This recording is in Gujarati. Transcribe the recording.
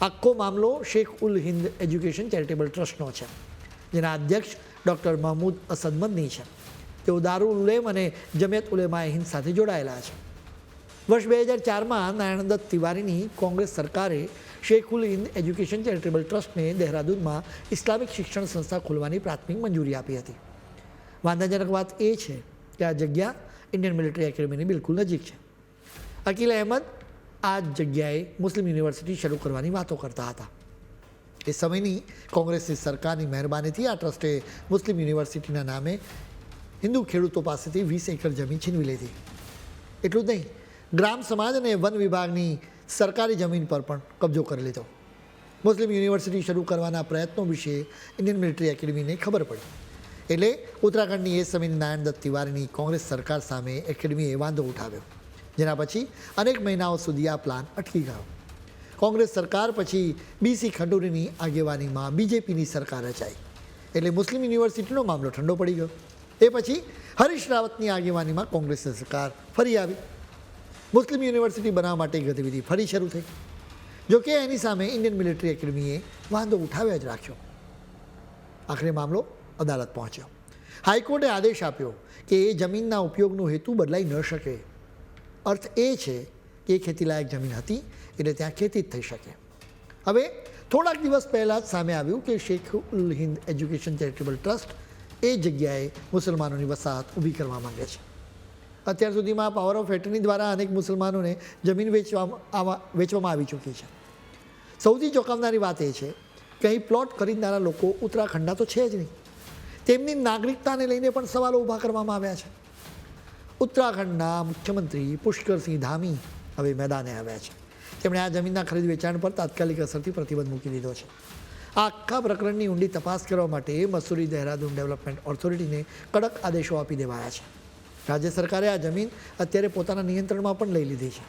આખો મામલો શેખ ઉલ હિન્દ એજ્યુકેશન ચેરિટેબલ ટ્રસ્ટનો છે, જેના અધ્યક્ષ ડૉક્ટર મહમૂદ અસદ મદની છે. તેઓ દારૂલ ઉલેમ અને જમિયત ઉલેમાએ હિન્દ સાથે જોડાયેલા છે. વર્ષ 2004માં નારાયણ દત્ત તિવારીની કોંગ્રેસ સરકારે શેખ ઉલ હિન્દ એજ્યુકેશન ચેરિટેબલ ટ્રસ્ટને દહેરાદૂનમાં ઇસ્લામિક શિક્ષણ સંસ્થા ખોલવાની પ્રાથમિક મંજૂરી આપી હતી. વાંધાજનક વાત એ છે કે આ જગ્યા ઇન્ડિયન મિલિટરી એકેડમીની બિલકુલ નજીક છે. અકીલ અહેમદ આ જગ્યાએ મુસ્લિમ યુનિવર્સિટી શરૂ કરવાની વાતો કરતા હતા. એ સમયની કોંગ્રેસની સરકારની મહેરબાનીથી આ ટ્રસ્ટે મુસ્લિમ યુનિવર્સિટીના નામે હિન્દુ ખેડૂતો પાસેથી 20 એકર જમીન છીનવી લીધી. એટલું જ નહીં, ગ્રામ સમાજ અને વન વિભાગની સરકારી જમીન પર પણ કબજો કરી લીધો. મુસ્લિમ યુનિવર્સિટી શરૂ કરવાના પ્રયત્નો વિશે ઇન્ડિયન મિલિટરી એકેડમીને ખબર પડી, એટલે ઉત્તરાખંડની એ સમયની નારાયણ દત્ત તિવારીની કોંગ્રેસ સરકાર સામે એકેડમીએ વાંધો ઉઠાવ્યો, જેના પછી અનેક મહિનાઓ સુધી આ પ્લાન અટકી ગયો. કોંગ્રેસ સરકાર પછી BC ખંડુરીની આગેવાનીમાં BJPની સરકાર રચાઈ, એટલે મુસ્લિમ યુનિવર્સિટીનો મામલો ઠંડો પડી ગયો. એ પછી હરીશ રાવતની આગેવાનીમાં કોંગ્રેસની સરકાર ફરી આવી. મુસ્લિમ યુનિવર્સિટી બનાવવા માટે ગતિવિધિ ફરી શરૂ થઈ. જોકે એની સામે ઇન્ડિયન મિલિટરી એકેડમીએ વાંધો ઉઠાવ્યા જ રાખ્યો. આખરે મામલો અદાલત પહોંચ્યો. હાઈકોર્ટે આદેશ આપ્યો કે એ જમીનના ઉપયોગનો હેતુ બદલાઈ ન શકે. અર્થ એ છે કે એ ખેતીલાયક જમીન હતી, એટલે ત્યાં ખેતી જ થઈ શકે. હવે થોડાક દિવસ પહેલાં જ સામે આવ્યું કે શેખ ઉલ હિન્દ એજ્યુકેશન ચેરિટેબલ ટ્રસ્ટ એ જગ્યાએ મુસલમાનોની વસાહત ઊભી કરવા માંગે છે. અત્યાર સુધીમાં પાવર ઓફ એટર્ની દ્વારા અનેક મુસલમાનોને જમીન વેચવામાં આવી ચૂકી છે. સૌથી ચોંકાવનારી વાત એ છે કે અહીં પ્લોટ ખરીદનારા લોકો ઉત્તરાખંડના તો છે જ નહીં, તેમની નાગરિકતાને લઈને પણ સવાલો ઊભા કરવામાં આવ્યા છે. ઉત્તરાખંડના મુખ્યમંત્રી પુષ્કરસિંહ ધામી હવે મેદાને આવ્યા છે. તેમણે આ જમીનના ખરીદ વેચાણ પર તાત્કાલિક અસરથી પ્રતિબંધ મૂકી દીધો છે. આ આખા પ્રકરણની ઊંડી તપાસ કરવા માટે મસૂરી દહેરાદૂન ડેવલપમેન્ટ ઓથોરિટીને કડક આદેશો આપી દેવાયા છે. રાજ્ય સરકારે આ જમીન અત્યારે પોતાના નિયંત્રણમાં પણ લઈ લીધી છે.